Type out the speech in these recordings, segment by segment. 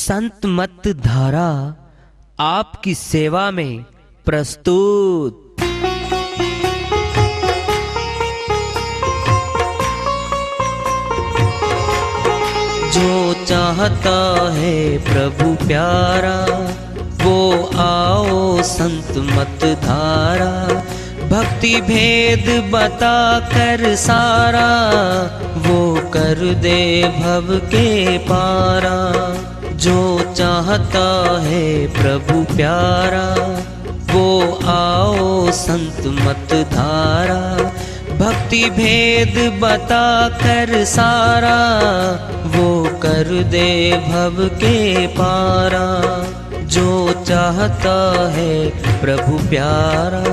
संत मत धारा आपकी सेवा में प्रस्तुत। जो चाहता है प्रभु प्यारा वो आओ संत मत धारा। भक्ति भेद बता कर सारा वो कर दे भव के पारा। जो चाहता है प्रभु प्यारा वो आओ संत मत धारा। भक्ति भेद बता कर सारा वो कर दे भव के पारा। जो चाहता है प्रभु प्यारा।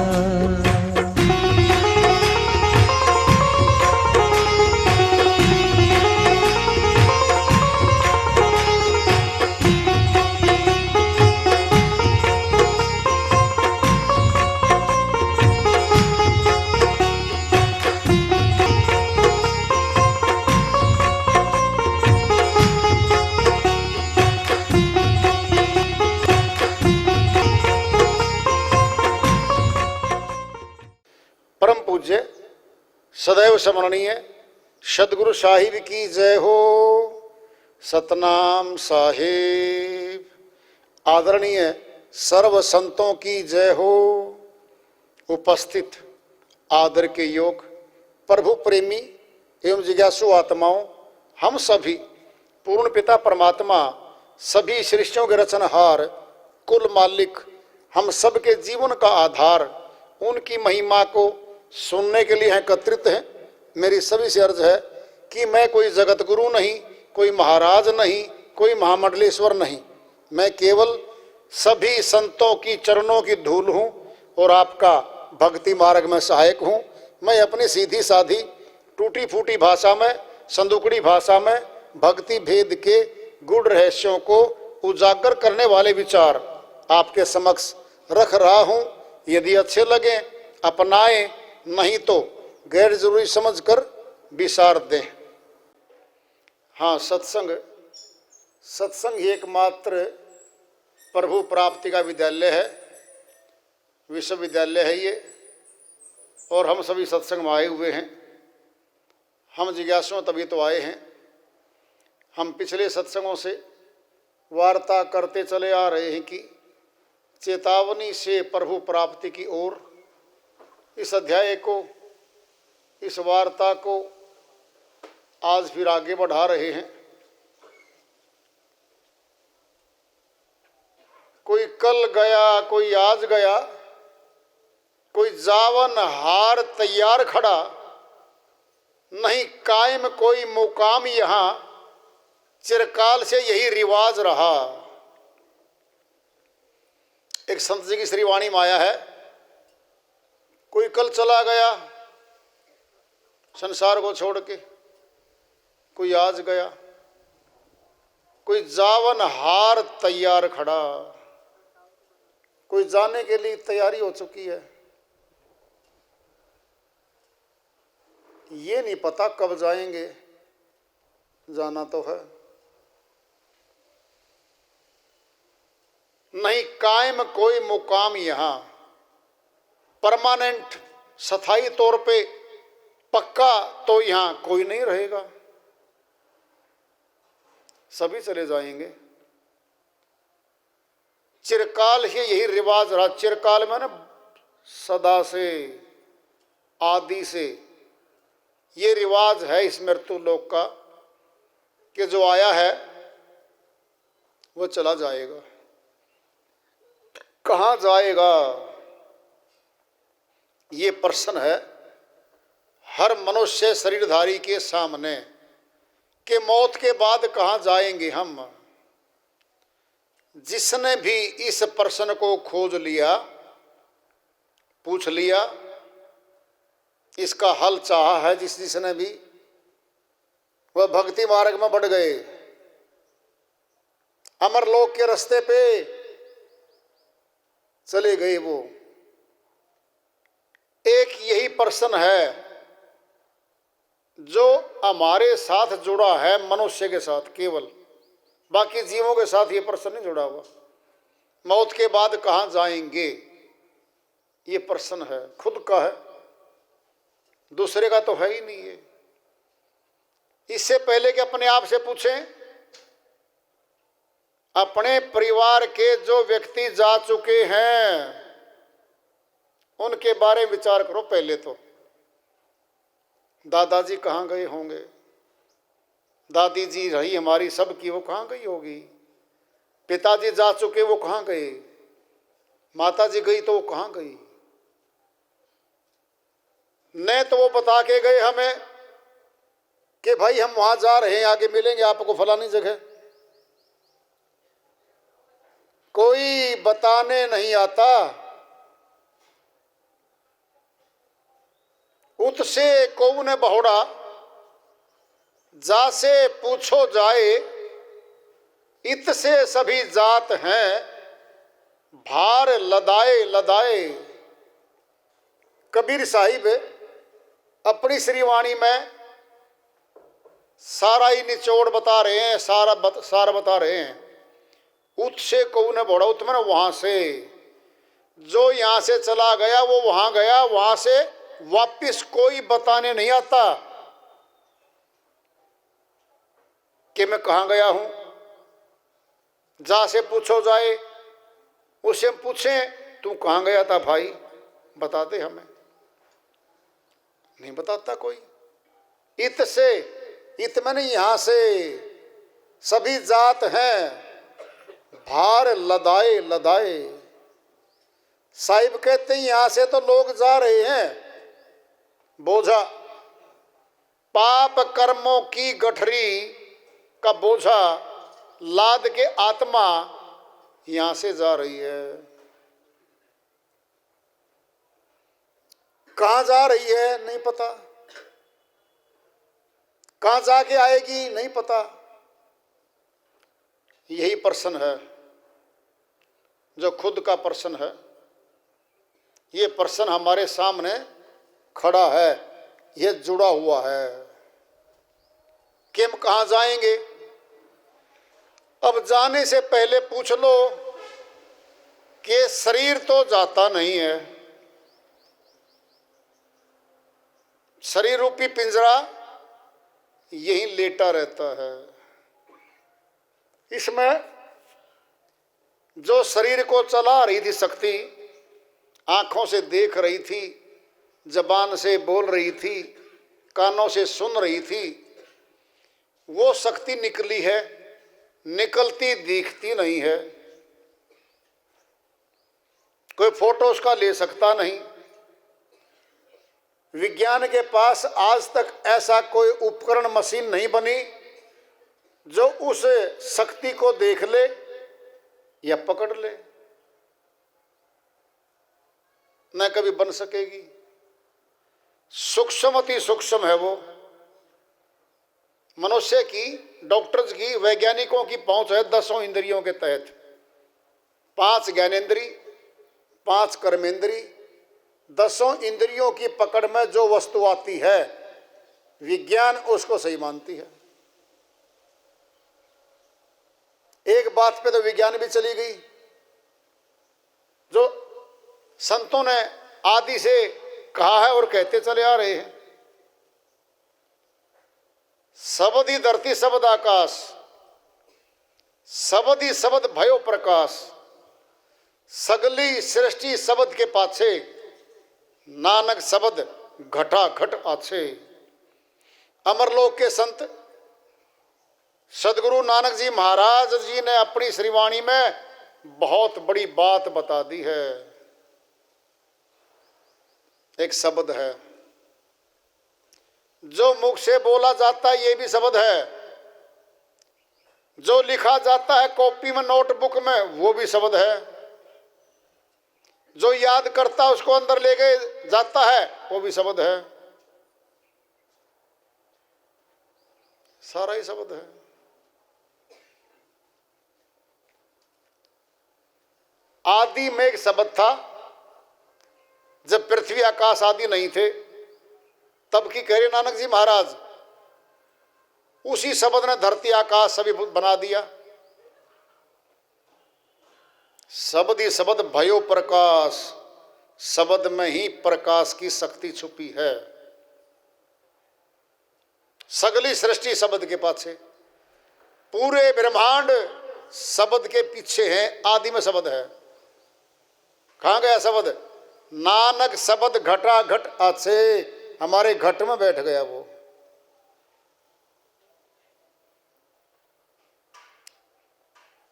परम पूज्य सदैव स्मरणीय सदगुरु साहिब की जय हो। सतनाम साहिब। आदरणीय सर्व संतों की जय हो। उपस्थित आदर के योग प्रभु प्रेमी एवं जिज्ञासु आत्माओं, हम सभी पूर्ण पिता परमात्मा सभी सृष्टियों के रचनहार कुल मालिक हम सबके जीवन का आधार उनकी महिमा को सुनने के लिए एकत्रित हैं। मेरी सभी से अर्ज है कि मैं कोई जगत गुरु नहीं, कोई महाराज नहीं, कोई महामंडलेश्वर नहीं। मैं केवल सभी संतों की चरणों की धूल हूँ और आपका भक्ति मार्ग में सहायक हूँ। मैं अपनी सीधी साधी टूटी फूटी भाषा में, संदुकड़ी भाषा में भक्ति भेद के गूढ़ रहस्यों को उजागर करने वाले विचार आपके समक्ष रख रहा हूँ। यदि अच्छे लगे अपनाएं, नहीं तो गैर जरूरी समझकर विसार दें। हाँ, सत्संग ही एकमात्र प्रभु प्राप्ति का विद्यालय है, विश्वविद्यालय है ये। और हम सभी सत्संग में आए हुए हैं। हम जिज्ञासु तभी तो आए हैं। हम पिछले सत्संगों से वार्ता करते चले आ रहे हैं कि चेतावनी से प्रभु प्राप्ति की ओर इस अध्याय को, इस वार्ता को आज फिर आगे बढ़ा रहे हैं। कोई कल गया, कोई आज गया, कोई जावन हार तैयार खड़ा, नहीं कायम कोई मुकाम यहाँ, चिरकाल से यही रिवाज रहा। एक संत जी की श्रीवाणी माया है। कोई कल चला गया संसार को छोड़ के, कोई आज गया, कोई जावन हार तैयार खड़ा, कोई जाने के लिए तैयारी हो चुकी है। ये नहीं पता कब जाएंगे, जाना तो है। नहीं कायम कोई मुकाम यहाँ, परमानेंट स्थायी तौर पे पक्का तो यहाँ कोई नहीं रहेगा, सभी चले जाएंगे। चिरकाल ही यही रिवाज रहा। चिरकाल में ना सदा से, आदि से ये रिवाज है इस मृत्यु लोक का कि जो आया है वो चला जाएगा। कहाँ जाएगा ये प्रश्न है हर मनुष्य शरीरधारी के सामने कि मौत के बाद कहाँ जाएंगे हम। जिसने भी इस प्रश्न को खोज लिया, पूछ लिया, इसका हल चाहा है, जिसने भी, वह भक्ति मार्ग में बढ़ गए, अमरलोक के रास्ते पे चले गए। वो एक यही प्रश्न है जो हमारे साथ जुड़ा है, मनुष्य के साथ केवल, बाकी जीवों के साथ ये प्रश्न नहीं जुड़ा हुआ। मौत के बाद कहाँ जाएंगे, ये प्रश्न है, खुद का है, दूसरे का तो है ही नहीं है। इससे पहले कि अपने आप से पूछें, अपने परिवार के जो व्यक्ति जा चुके हैं उनके बारे में विचार करो। पहले तो दादाजी कहाँ गए होंगे, दादी जी रही हमारी सबकी, वो कहाँ गई होगी, पिताजी जा चुके वो कहाँ गए, माता जी गई तो वो कहाँ गई। न तो वो बता के गए हमें कि भाई हम वहां जा रहे हैं, आगे मिलेंगे आपको फलानी जगह, कोई बताने नहीं आता। उत्से कौन बहुड़ा जासे पूछो जाए, इत से सभी जात हैं भार लदाए लदाए। कबीर साहिब अपनी श्रीवाणी में सारा ही निचोड़ बता रहे हैं, सारा बता रहे हैं। उत से कौन बढ़ा, उत में वहां से, जो यहां से चला गया वो वहां गया, वहां से वापिस कोई बताने नहीं आता कि मैं कहां गया हूं। जा से पूछो जाए, उससे पूछें तू कहां गया था भाई, बता दे हमें, नहीं बताता कोई। इत से, इत मैंने यहां से सभी जात हैं भार लदाए लदाए। साहिब कहते हैं यहां से तो लोग जा रहे हैं, बोझा पाप कर्मों की गठरी का बोझा लाद के आत्मा यहां से जा रही है। कहां जा रही है नहीं पता, कहां जाके आएगी नहीं पता। यही प्रश्न है जो खुद का प्रश्न है। ये प्रश्न हमारे सामने खड़ा है, ये जुड़ा हुआ है कि हम कहां जाएंगे। अब जाने से पहले पूछ लो कि शरीर तो जाता नहीं है, शरीर रूपी पिंजरा यही लेटा रहता है। इसमें जो शरीर को चला रही थी शक्ति, आंखों से देख रही थी, जबान से बोल रही थी, कानों से सुन रही थी, वो शक्ति निकली है, निकलती दिखती नहीं है। कोई फोटो उसका ले सकता नहीं। विज्ञान के पास आज तक ऐसा कोई उपकरण, मशीन नहीं बनी जो उस शक्ति को देख ले या पकड़ ले, न कभी बन सकेगी। सूक्ष्म अति सूक्ष्म है वो। मनुष्य की, डॉक्टर्स की, वैज्ञानिकों की पहुंच है 10 इंद्रियों के तहत। 5 ज्ञानेंद्री, 5 कर्मेंद्री, 10 इंद्रियों की पकड़ में जो वस्तु आती है विज्ञान उसको सही मानती है। एक बात पे तो विज्ञान भी चली गई, जो संतों ने आदि से कहा है और कहते चले आ रहे हैं। शब्द ही धरती शब्द आकाश, शब्द ही शब्द भयो प्रकाश, सगली सृष्टि शब्द के पाछे, नानक शब्द घटा घट आछे। अमरलोक के संत सदगुरु नानक जी महाराज जी ने अपनी श्रीवाणी में बहुत बड़ी बात बता दी है। एक शब्द है जो मुख से बोला जाता है, ये भी शब्द है। जो लिखा जाता है कॉपी में, नोटबुक में, वो भी शब्द है। जो याद करता है उसको अंदर लेके जाता है, वो भी शब्द है। सारा ही शब्द है। आदि में एक शब्द था, जब पृथ्वी आकाश आदि नहीं थे, तब की कह रहे नानक जी महाराज, उसी शब्द ने धरती आकाश सभी बना दिया। शब्द ही शब्द भयो प्रकाश, शब्द में ही प्रकाश की शक्ति छुपी है। सगली सृष्टि शब्द के पाछे, पूरे ब्रह्मांड शब्द के पीछे है। आदि में शब्द है। कहाँ गया शब्द? नानक शब्द घटा घट आछे, हमारे घट में बैठ गया वो।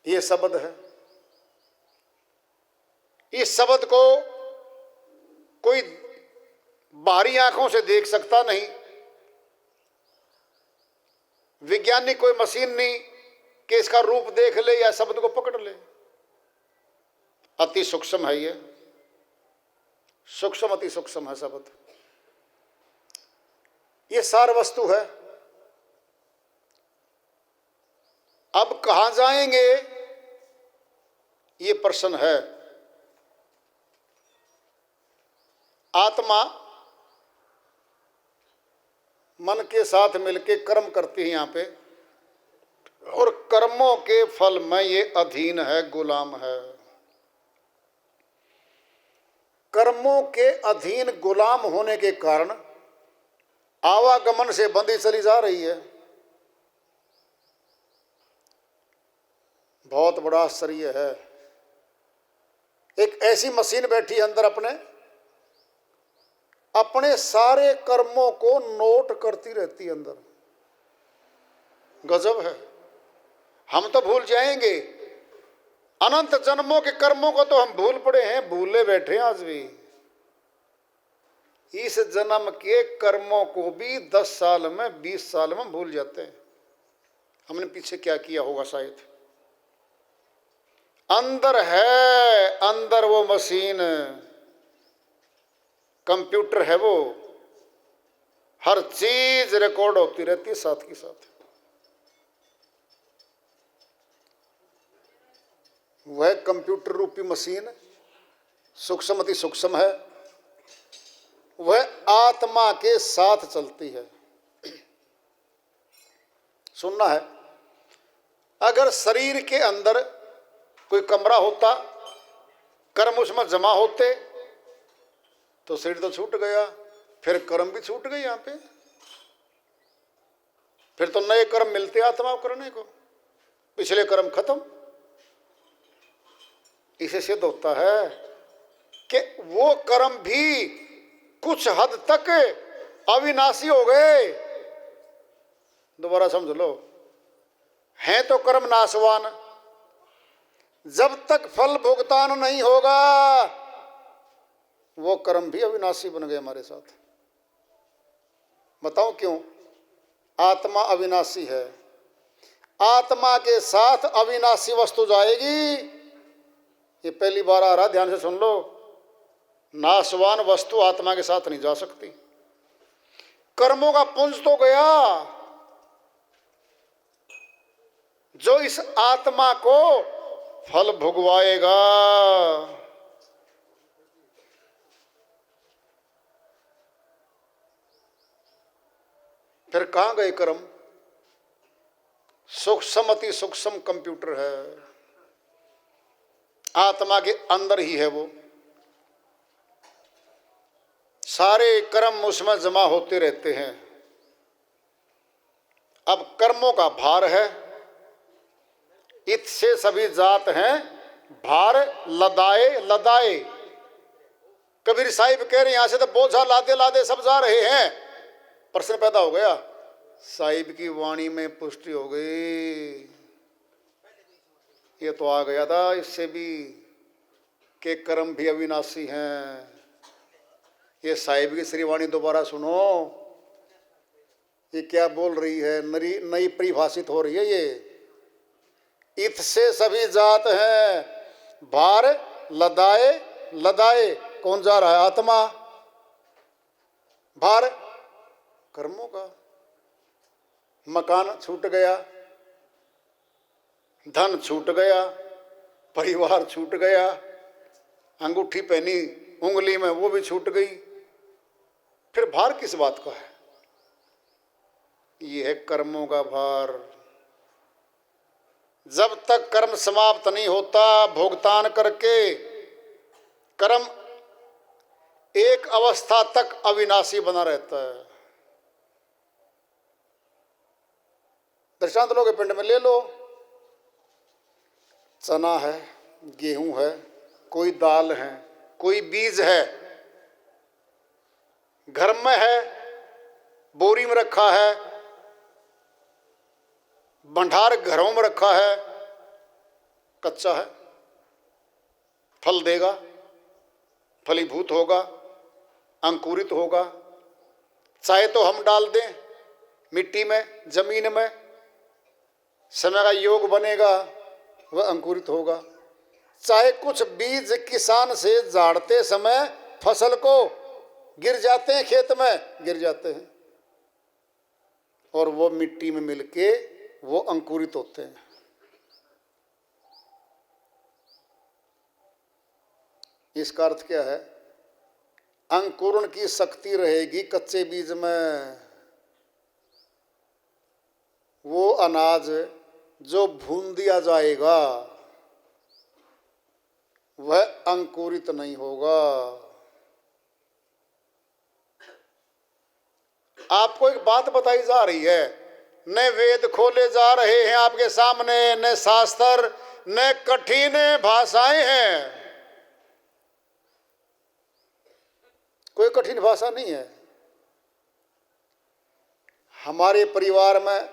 ये शब्द है। इस शब्द को कोई बाहरी आंखों से देख सकता नहीं। वैज्ञानिक कोई मशीन नहीं कि इसका रूप देख ले या शब्द को पकड़ ले। अति सूक्ष्म है ये, सूक्ष्म अति सूक्ष्म है शब्द। ये सार वस्तु है। अब कहां जाएंगे ये प्रश्न है। आत्मा मन के साथ मिलकर कर्म करती है यहाँ पे, और कर्मों के फल में ये अधीन है, गुलाम है। कर्मों के अधीन गुलाम होने के कारण आवागमन से बंधी चली जा रही है। बहुत बड़ा आश्चर्य है। एक ऐसी मशीन बैठी है अंदर, अपने सारे कर्मों को नोट करती रहती है अंदर। गजब है। हम तो भूल जाएंगे, अनंत जन्मों के कर्मों को तो हम भूल पड़े हैं, भूले बैठे हैं आज भी। इस जन्म के कर्मों को भी 10 साल में 20 साल में भूल जाते हैं। हमने पीछे क्या किया होगा शायद। अंदर है, अंदर वो मशीन, कंप्यूटर है वो, हर चीज रिकॉर्ड होती रहती है साथ के साथ। वह कंप्यूटर रूपी मशीन सूक्ष्म अति सूक्ष्म है, वह आत्मा के साथ चलती है। सुनना है, अगर शरीर के अंदर कोई कमरा होता, कर्म उसमें जमा होते, तो शरीर तो छूट गया, फिर कर्म भी छूट गए। यहां पे फिर तो नए कर्म मिलते आत्मा को करने को, पिछले कर्म खत्म। इसे सिद्ध होता है कि वो कर्म भी कुछ हद तक अविनाशी हो गए। दोबारा समझ लो, हैं तो कर्म नाशवान, जब तक फल भुगतान नहीं होगा वो कर्म भी अविनाशी बन गए हमारे साथ। बताओ क्यों? आत्मा अविनाशी है। आत्मा के साथ अविनाशी वस्तु जाएगी, ये पहली बार आ रहा, ध्यान से सुन लो। नाशवान वस्तु आत्मा के साथ नहीं जा सकती। कर्मों का पुंज तो गया, जो इस आत्मा को फल भुगवाएगा। फिर कहां गए कर्म? सूक्ष्म अति सूक्ष्म कंप्यूटर है, आत्मा के अंदर ही है वो। सारे कर्म उसमें जमा होते रहते हैं। अब कर्मों का भार है, इत से सभी जात हैं, भार लदाए लदाए। कबीर साहिब कह रहे यहां से तो बोझा लादे लादे सब जा रहे हैं। प्रश्न पैदा हो गया, साहिब की वाणी में पुष्टि हो गई। ये तो आ गया था इससे भी कि कर्म भी अविनाशी हैं। ये साहिब की श्रीवाणी दोबारा सुनो, ये क्या बोल रही है, नई परिभाषित हो रही है ये। इत से सभी जात हैं, भार लदाए लदाए। कौन जा रहा है? आत्मा। भार कर्मों का। मकान छूट गया, धन छूट गया, परिवार छूट गया, अंगूठी पहनी उंगली में वो भी छूट गई। फिर भार किस बात का है? ये है कर्मों का भार। जब तक कर्म समाप्त नहीं होता, भुगतान करके कर्म एक अवस्था तक अविनाशी बना रहता है। दृष्टांत लोगे पिंड में ले लो, चना है, गेहूं है, कोई दाल है, कोई बीज है, घर में है, बोरी में रखा है, भंडार घरों में रखा है, कच्चा है, फल देगा, फलीभूत होगा, अंकुरित होगा। चाहे तो हम डाल दें मिट्टी में, जमीन में, समय का योग बनेगा, वह अंकुरित होगा। चाहे कुछ बीज किसान से झाड़ते समय फसल को गिर जाते हैं, खेत में गिर जाते हैं, और वो मिट्टी में मिलके वो अंकुरित होते हैं। इसका अर्थ क्या है? अंकुरण की शक्ति रहेगी कच्चे बीज में। वो अनाज जो भून दिया जाएगा वह अंकुरित नहीं होगा। आपको एक बात बताई जा रही है, न वेद खोले जा रहे हैं आपके सामने, न शास्त्र, न कठिन भाषाएं हैं। कोई कठिन भाषा नहीं है। हमारे परिवार में,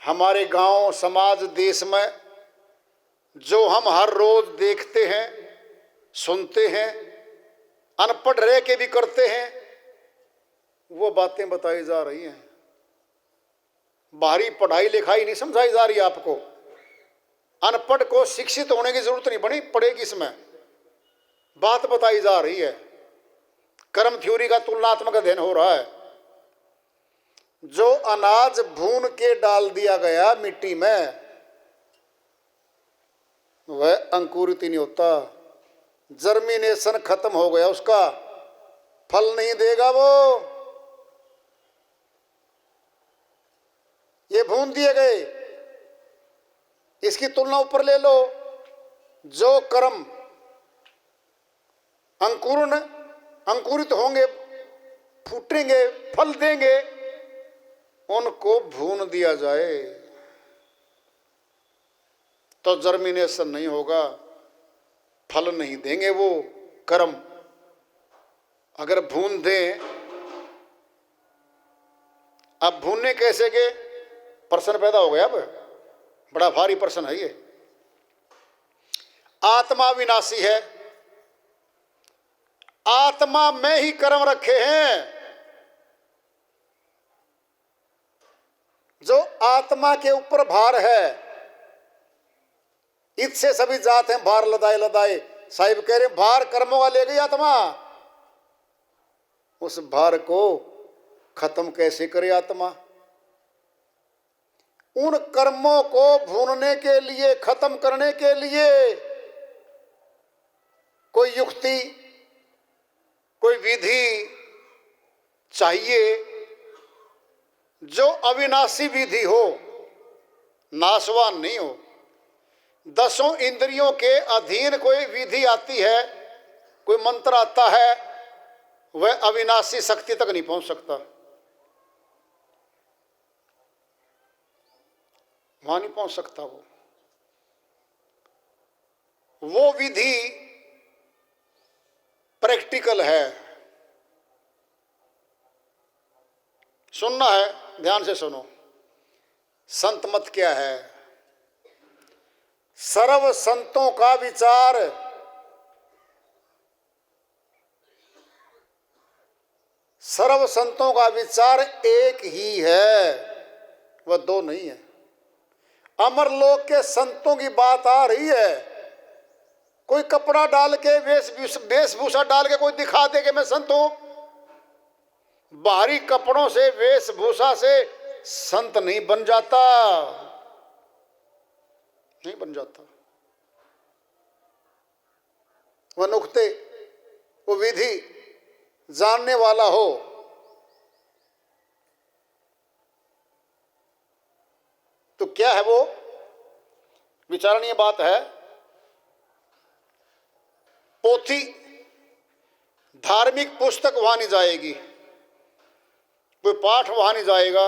हमारे गांव, समाज, देश में जो हम हर रोज देखते हैं, सुनते हैं, अनपढ़ रह के भी करते हैं, वो बातें बताई जा रही हैं। बाहरी पढ़ाई लिखाई नहीं समझाई जा रही आपको। अनपढ़ को शिक्षित होने की जरूरत नहीं बनी पड़ेगी, इसमें बात बताई जा रही है। कर्म थ्योरी का तुलनात्मक अध्ययन हो रहा है। जो अनाज भून के डाल दिया गया मिट्टी में, वह अंकुरित ही नहीं होता। जर्मिनेशन खत्म हो गया उसका, फल नहीं देगा वो। ये भून दिए गए। इसकी तुलना ऊपर ले लो। जो कर्म अंकुरित होंगे, फूटेंगे, फल देंगे, उनको भून दिया जाए तो जर्मिनेशन नहीं होगा, फल नहीं देंगे वो कर्म। अगर भून दें, अब भूनने कैसे के प्रश्न पैदा हो गया। अब बड़ा भारी प्रश्न है ये। आत्मा विनाशी है, आत्मा में ही कर्म रखे हैं। जो आत्मा के ऊपर भार है, इससे सभी जाते हैं भार लदाए लदाए। साहिब कह रहे भार कर्मों का ले गई आत्मा। उस भार को खत्म कैसे करे आत्मा? उन कर्मों को भूनने के लिए, खत्म करने के लिए कोई युक्ति, कोई विधि चाहिए जो अविनाशी विधि हो, नाशवान नहीं हो। 10 इंद्रियों के अधीन कोई विधि आती है, कोई मंत्र आता है, वह अविनाशी शक्ति तक नहीं पहुंच सकता। वहां नहीं पहुंच सकता वो विधि प्रैक्टिकल है। सुनना है, ध्यान से सुनो। संत मत क्या है? सर्व संतों का विचार सर्व संतों का विचार एक ही है, वह दो नहीं है। अमरलोक के संतों की बात आ रही है। कोई कपड़ा डाल के, वेशभूषा डाल के कोई दिखा दे कि मैं संत हूं। बाहरी कपड़ों से, वेशभूषा से संत नहीं बन जाता, नहीं बन जाता। वह नुक्ते, वो विधि जानने वाला हो। तो क्या है वो? विचारणीय बात है। पोथी धार्मिक पुस्तक वहां नहीं जाएगी, कोई पाठ वहां नहीं जाएगा,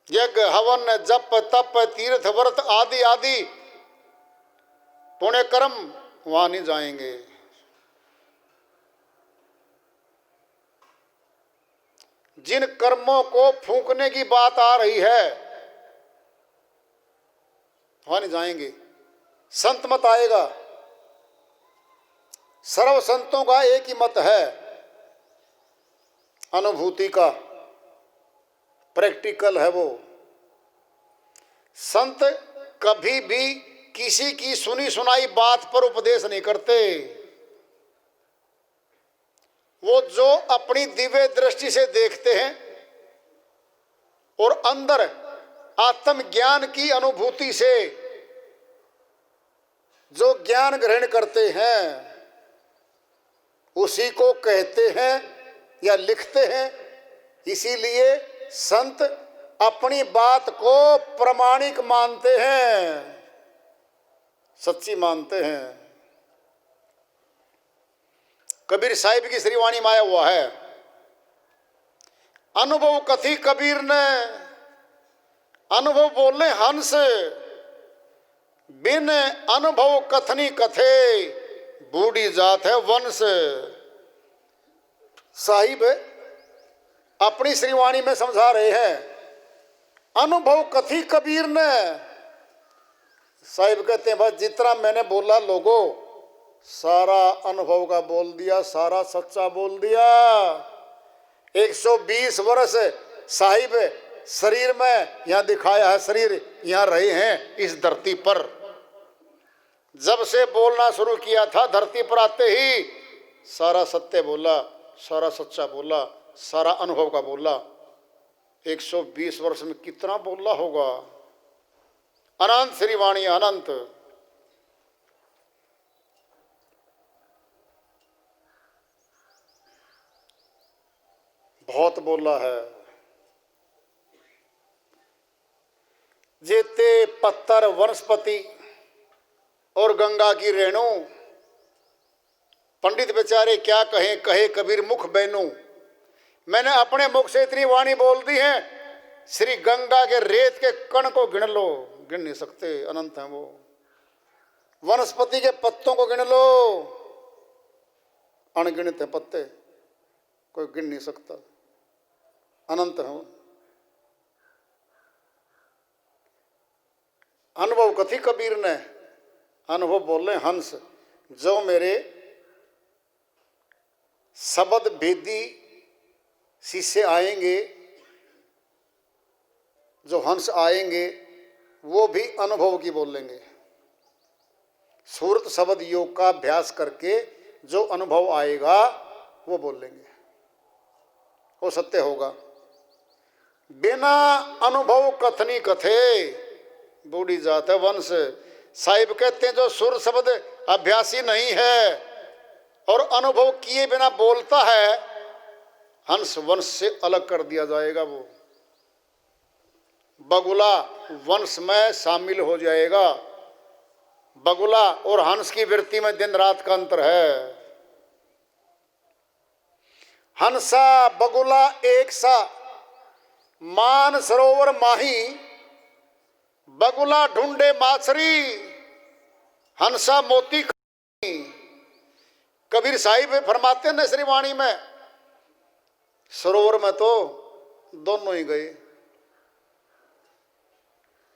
यज्ञ हवन जप तप तीर्थ व्रत आदि आदि पुण्य कर्म वहां नहीं जाएंगे। जिन कर्मों को फूंकने की बात आ रही है वहां नहीं जाएंगे। संत मत आएगा। सर्व संतों का एक ही मत है, अनुभूति का, प्रैक्टिकल है वो। संत कभी भी किसी की सुनी सुनाई बात पर उपदेश नहीं करते। वो जो अपनी दिव्य दृष्टि से देखते हैं और अंदर आत्म ज्ञान की अनुभूति से जो ज्ञान ग्रहण करते हैं उसी को कहते हैं या लिखते हैं। इसीलिए संत अपनी बात को प्रामाणिक मानते हैं, सच्ची मानते हैं। कबीर साहिब की श्रीवाणी में आया हुआ है, अनुभव कथी कबीर ने, अनुभव बोले हंस, बिन अनुभव कथनी कथे, बूढ़ी जात है वंश। साहिब अपनी श्रीवाणी में समझा रहे हैं, अनुभव कथी कबीर ने। साहिब कहते हैं बस जितना मैंने बोला लोगों, सारा अनुभव का बोल दिया, सारा सच्चा बोल दिया। 120 वर्ष साहिब शरीर में यहाँ दिखाया है, शरीर यहाँ रहे हैं इस धरती पर। जब से बोलना शुरू किया था धरती पर आते ही सारा सत्य बोला, सारा सच्चा बोला, सारा अनुभव का बोला। 120 वर्ष में कितना बोला होगा। अनंत श्रीवाणी अनंत। बहुत बोला है। जेते पत्थर वनस्पति और गंगा की रेणु, पंडित बेचारे क्या कहें, कहे कबीर मुख बैनू। मैंने अपने मुख से इतनी वाणी बोल दी है, श्री गंगा के रेत के कण को गिन लो, गिन नहीं सकते, अनंत है वो। वनस्पति के पत्तों को गिन लो, अनगिनत है पत्ते, कोई गिन नहीं सकता, अनंत है वो। अनुभव कथी कबीर ने, अनुभव बोले हंस, जो मेरे शब्द भेदी शिष्य आएंगे, जो हंस आएंगे वो भी अनुभव की बोलेंगे। सूरत शब्द योग का अभ्यास करके जो अनुभव आएगा वो बोलेंगे, वो सत्य होगा। बिना अनुभव कथनी कथे, बूढ़ी जात है वंश। साहिब कहते हैं जो सुर शब्द अभ्यासी नहीं है और अनुभव किए बिना बोलता है, हंस वंश से अलग कर दिया जाएगा। वो बगुला वंश में शामिल हो जाएगा। बगुला और हंस की वृत्ति में दिन रात का अंतर है। हंसा बगुला एक सा, मान सरोवर माही, बगुला ढूंढे माछरी, हंसा मोती खाई। कबीर साहिब फरमाते हैं श्री वाणी में, सरोवर में तो दोनों ही गए,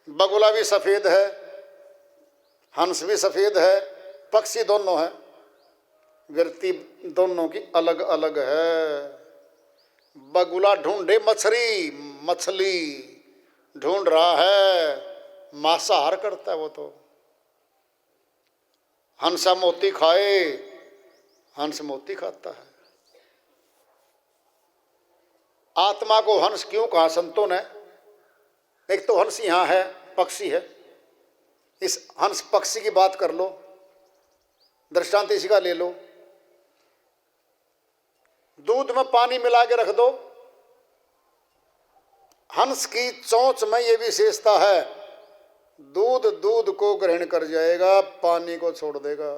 बगुला भी सफेद है, हंस भी सफेद है, पक्षी दोनों है, वृत्ति दोनों की अलग अलग है। बगुला ढूंढे मछली, मछली ढूंढ रहा है, मांसाहार करता है वो तो। हंसा मोती खाए, हंस मोती खाता है। आत्मा को हंस क्यों कहा संतों ने? एक तो हंस यहाँ है, पक्षी है, इस हंस पक्षी की बात कर लो, दृष्टांत इसी का ले लो। दूध में पानी मिला के रख दो, हंस की चोंच में ये विशेषता है, दूध दूध को ग्रहण कर जाएगा, पानी को छोड़ देगा,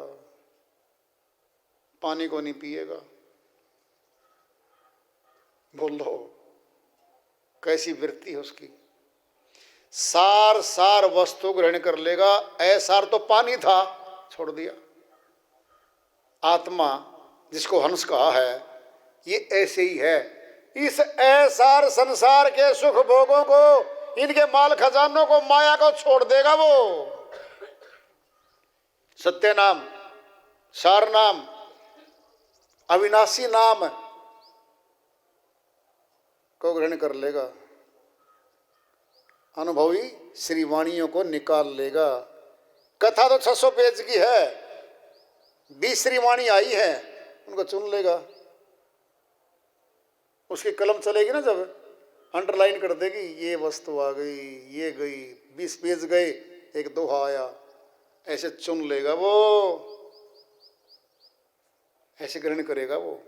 पानी को नहीं पिएगा। बोलो कैसी वृत्ति है उसकी। सार सार वस्तु ग्रहण कर लेगा, ऐसार तो पानी था, छोड़ दिया। आत्मा जिसको हंस कहा है, ये ऐसे ही है। इस ऐसार संसार के सुख भोगों को, इनके माल खजानों को, माया को छोड़ देगा वो। सत्य नाम, सार नाम, अविनाशी नाम को ग्रहण कर लेगा, अनुभवी श्रीवाणियों को निकाल लेगा। कथा तो 600 पेज की है, 20 श्रीवाणी आई है, उनको चुन लेगा। उसकी कलम चलेगी ना, जब अंडरलाइन कर देगी, ये वस्तु आ गई, ये गई, 20 पेज गए, एक दोहा आया, ऐसे चुन लेगा वो, ऐसे ग्रहण करेगा वो।